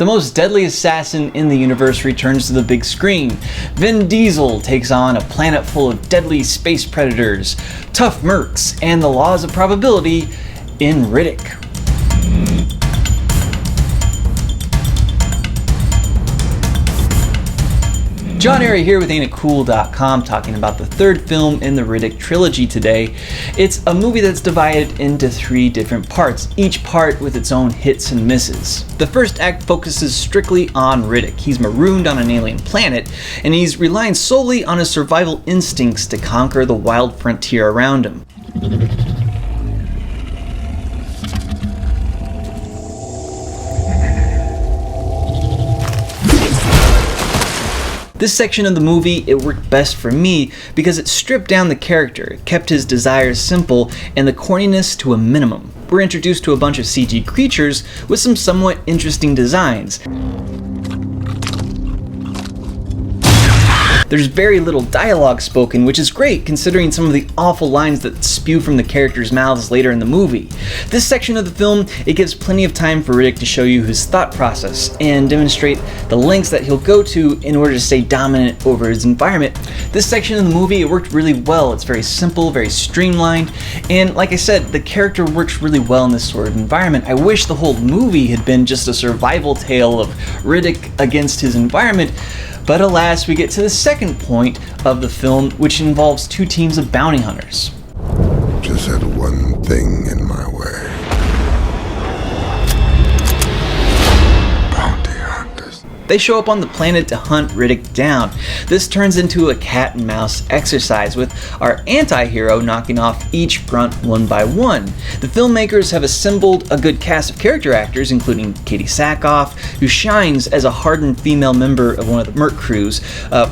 The most deadly assassin in the universe returns to the big screen. Vin Diesel takes on a planet full of deadly space predators, tough mercs, and the laws of probability in Riddick. John Airy here with AintItCool.com talking about the third film in the Riddick trilogy today. It's a movie that's divided into 3 different parts, each part with its own hits and misses. The first act focuses strictly on Riddick. He's marooned on an alien planet, and he's relying solely on his survival instincts to conquer the wild frontier around him. This section of the movie, it worked best for me because it stripped down the character, it kept his desires simple, and the corniness to a minimum. We're introduced to a bunch of CG creatures with some somewhat interesting designs. There's very little dialogue spoken, which is great considering some of the awful lines that spew from the characters' mouths later in the movie. This section of the film, it gives plenty of time for Riddick to show you his thought process and demonstrate the lengths that he'll go to in order to stay dominant over his environment. This section of the movie, it worked really well. It's very simple, very streamlined, and like I said, the character works really well in this sort of environment. I wish the whole movie had been just a survival tale of Riddick against his environment. But alas, we get to the second point of the film, which involves 2 teams of bounty hunters. Just had one thing in my way. Bounty hunters. They show up on the planet to hunt Riddick down. This turns into a cat and mouse exercise, with our anti-hero knocking off each grunt one by one. The filmmakers have assembled a good cast of character actors, including Katie Sackhoff, who shines as a hardened female member of one of the merc crews,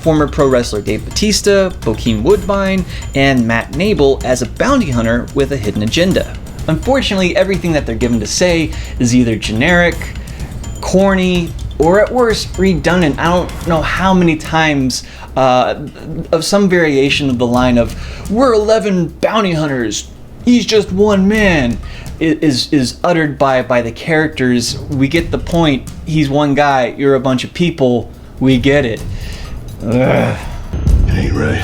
former pro wrestler Dave Bautista, Bokeem Woodbine, and Matt Nable as a bounty hunter with a hidden agenda. Unfortunately, everything that they're given to say is either generic, corny, or at worst, redundant. I don't know how many times of some variation of the line of, "We're 11 bounty hunters, he's just one man," is uttered by the characters. We get the point. He's one guy, you're a bunch of people, we get it. Ugh. It ain't right.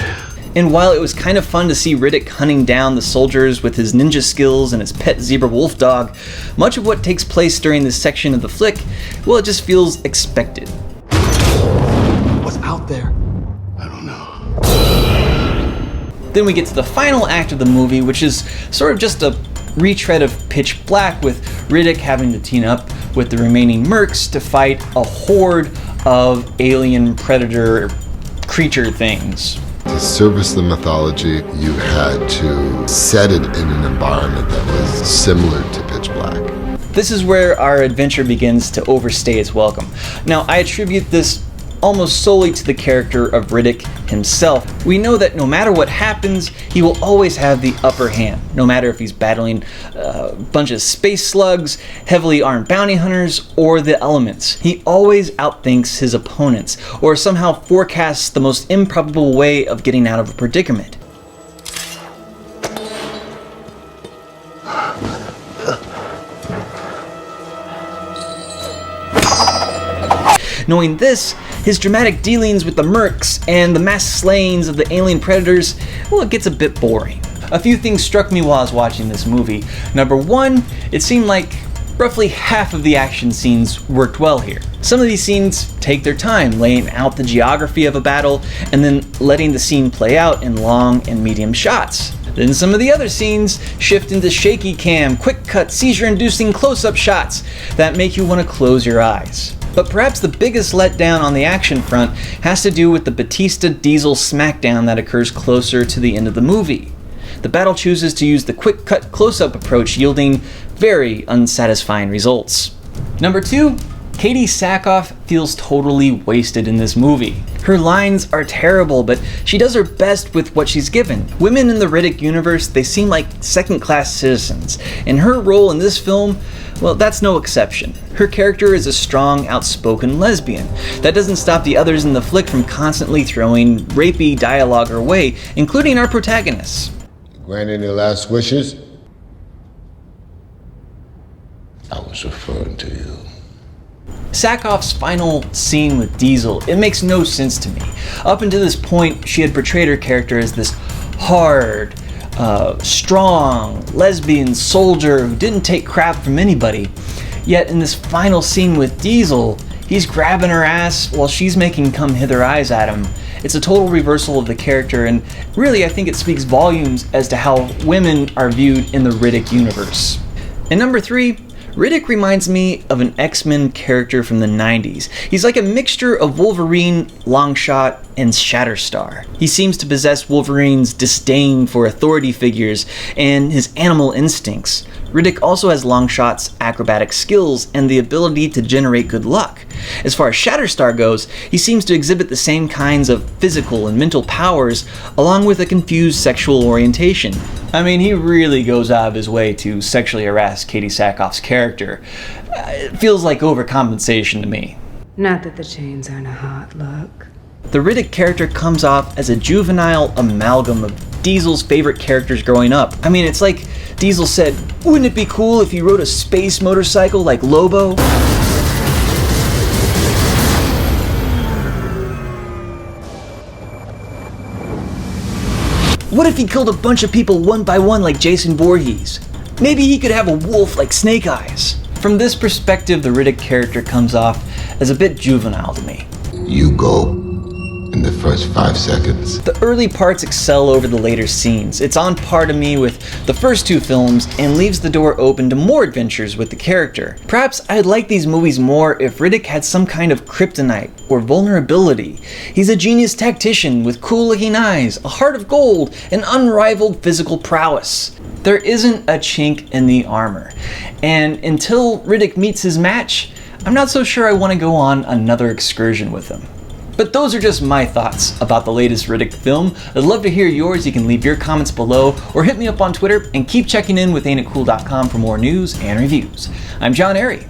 And while it was kind of fun to see Riddick hunting down the soldiers with his ninja skills and his pet zebra wolf dog, much of what takes place during this section of the flick, well, it just feels expected. What's out there? I don't know. Then we get to the final act of the movie, which is sort of just a retread of Pitch Black, with Riddick having to team up with the remaining mercs to fight a horde of alien predator creature things. To service the mythology, you had to set it in an environment that was similar to Pitch Black. This is where our adventure begins to overstay its welcome. Now, I attribute this almost solely to the character of Riddick himself. We know that no matter what happens, he will always have the upper hand, no matter if he's battling a bunch of space slugs, heavily armed bounty hunters, or the elements. He always outthinks his opponents, or somehow forecasts the most improbable way of getting out of a predicament. Knowing this, his dramatic dealings with the mercs and the mass slayings of the alien predators, well, it gets a bit boring. A few things struck me while I was watching this movie. Number 1, it seemed like roughly half of the action scenes worked well here. Some of these scenes take their time, laying out the geography of a battle and then letting the scene play out in long and medium shots. Then some of the other scenes shift into shaky cam, quick cut, seizure-inducing close-up shots that make you want to close your eyes. But perhaps the biggest letdown on the action front has to do with the Bautista-Diesel smackdown that occurs closer to the end of the movie. The battle chooses to use the quick cut close-up approach, yielding very unsatisfying results. Number 2, Katie Sackhoff feels totally wasted in this movie. Her lines are terrible, but she does her best with what she's given. Women in the Riddick universe, they seem like second-class citizens, and her role in this film, well, that's no exception. Her character is a strong, outspoken lesbian. That doesn't stop the others in the flick from constantly throwing rapey dialogue her way, including our protagonists. Grant any last wishes? I was referring to you. Sackhoff's final scene with Diesel, it makes no sense to me. Up until this point, she had portrayed her character as this hard, strong, lesbian soldier who didn't take crap from anybody. Yet in this final scene with Diesel, he's grabbing her ass while she's making come hither eyes at him. It's a total reversal of the character, and really I think it speaks volumes as to how women are viewed in the Riddick universe. And number 3, Riddick reminds me of an X-Men character from the 90s. He's like a mixture of Wolverine, Longshot, and Shatterstar. He seems to possess Wolverine's disdain for authority figures and his animal instincts. Riddick also has Longshot's acrobatic skills and the ability to generate good luck. As far as Shatterstar goes, he seems to exhibit the same kinds of physical and mental powers, along with a confused sexual orientation. I mean, he really goes out of his way to sexually harass Katie Sackhoff's character. It feels like overcompensation to me. Not that the chains aren't a hot look. The Riddick character comes off as a juvenile amalgam of Diesel's favorite characters growing up. I mean, it's like Diesel said, "Wouldn't it be cool if you rode a space motorcycle like Lobo?" What if he killed a bunch of people one by one like Jason Voorhees? Maybe he could have a wolf like Snake Eyes. From this perspective, the Riddick character comes off as a bit juvenile to me. You go in the first 5 seconds. The early parts excel over the later scenes. It's on par to me with the first 2 films and leaves the door open to more adventures with the character. Perhaps I'd like these movies more if Riddick had some kind of kryptonite or vulnerability. He's a genius tactician with cool-looking eyes, a heart of gold, and unrivaled physical prowess. There isn't a chink in the armor. And until Riddick meets his match, I'm not so sure I want to go on another excursion with him. But those are just my thoughts about the latest Riddick film. I'd love to hear yours. You can leave your comments below or hit me up on Twitter, and keep checking in with AintItCool.com for more news and reviews. I'm John Airy.